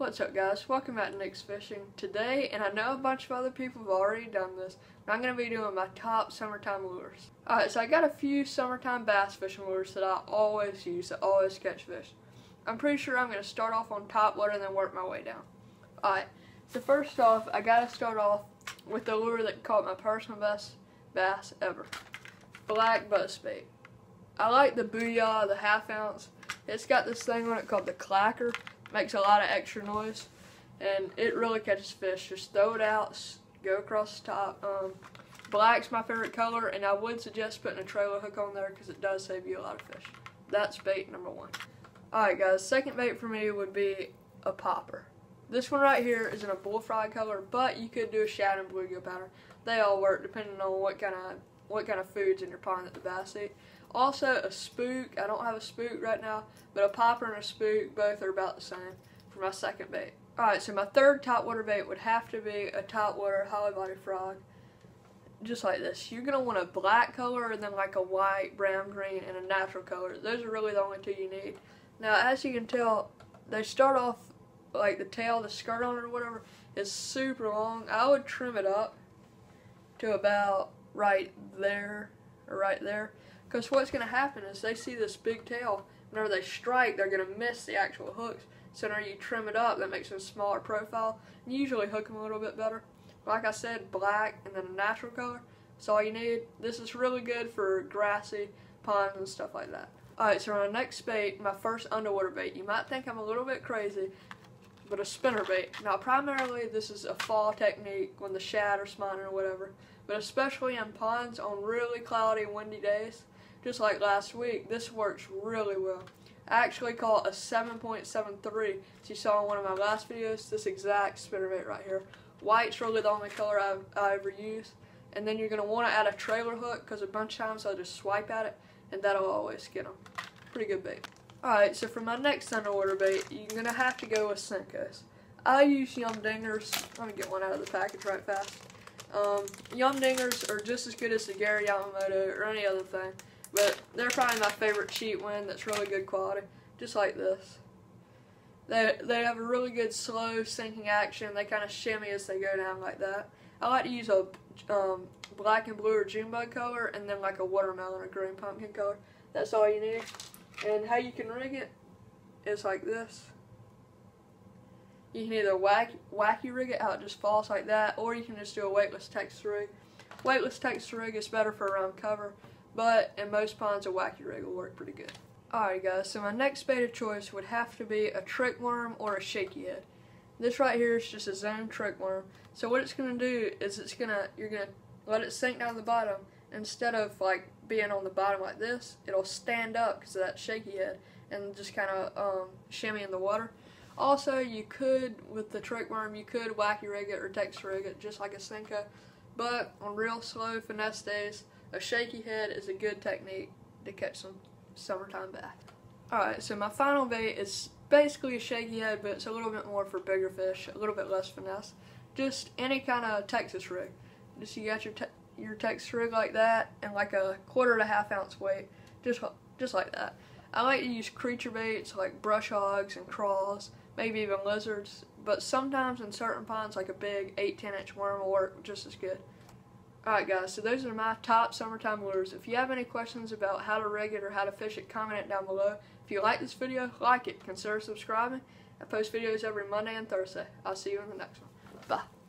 What's up, guys? Welcome back to Nick's Fishing. Today, and I know a bunch of other people have already done this, but I'm going to be doing my top summertime lures. Alright, so I got a few summertime bass fishing lures that I always use, that always catch fish. I'm pretty sure I'm going to start off on top water and then work my way down. Alright, so first off, I got to start off with the lure that caught my personal best bass ever. Black buzzbait. I like the Booyah, the half ounce. It's got this thing on it called the clacker. Makes a lot of extra noise, and it really catches fish. Just throw it out, go across the top. Black's my favorite color, and I would suggest putting a trailer hook on there because it does save you a lot of fish. That's bait number one. Alright guys, second bait for me would be a popper. This one right here is in a bullfrog color, but you could do a shad and bluegill pattern. They all work depending on what kind of food's in your pond that the bass eat. Also, a spook. I don't have a spook right now, but a popper and a spook, both are about the same for my second bait. Alright, so my third topwater bait would have to be a topwater hollow body frog. Just like this. You're going to want a black color and then like a white, brown, green, and a natural color. Those are really the only two you need. Now, as you can tell, they start off like the tail, the skirt on it or whatever, is super long. I would trim it up to about right there or right there. Because what's going to happen is they see this big tail. Whenever they strike, they're going to miss the actual hooks. So whenever you trim it up, that makes them smaller profile. And you usually hook them a little bit better. Like I said, black and then a natural color. That's all you need. This is really good for grassy ponds and stuff like that. Alright, so on the next bait, my first underwater bait. You might think I'm a little bit crazy, but a spinner bait. Now primarily this is a fall technique when the shad are spawning or whatever. But especially in ponds on really cloudy, windy days. Just like last week, this works really well. I actually caught a 7.73, as you saw in one of my last videos, this exact spinnerbait right here. White's really the only color I ever use. And then you're going to want to add a trailer hook, because a bunch of times I'll just swipe at it, and that'll always get them. Pretty good bait. Alright, so for my next underwater bait, you're going to have to go with Senkos. I use Yum Dingers. Let me get one out of the package right fast. Yum Dingers are just as good as the Gary Yamamoto or any other thing. But they're probably my favorite cheap one that's really good quality. Just like this. They have a really good slow sinking action. They kind of shimmy as they go down like that. I like to use a black and blue or Junebug color and then like a watermelon or green pumpkin color. That's all you need. And how you can rig it is like this. You can either wacky rig it, how it just falls like that, or you can just do a weightless Texas rig. Weightless Texas rig is better for around cover. But in most ponds, a wacky rig will work pretty good. Alright guys, so my next bait of choice would have to be a trick worm or a shaky head. This right here is just a zone trick worm. So what it's going to do is you're going to let it sink down the bottom. Instead of like being on the bottom like this, it'll stand up because of that shaky head and just kind of shimmy in the water. Also, you could, with the trick worm, you could wacky rig it or Texas rig it just like a Senko. But on real slow finesse days, a shaky head is a good technique to catch some summertime bass. Alright, so my final bait is basically a shaky head, but it's a little bit more for bigger fish, a little bit less finesse. Just any kind of Texas rig. Just you got your Texas rig like that, and like a quarter to half ounce weight, just like that. I like to use creature baits like brush hogs and craws, maybe even lizards, but sometimes in certain ponds like a big 8-10 inch worm will work just as good. Alright guys, so those are my top summertime lures. If you have any questions about how to rig it or how to fish it, comment it down below. If you like this video, like it, consider subscribing. I post videos every Monday and Thursday. I'll see you in the next one. Bye.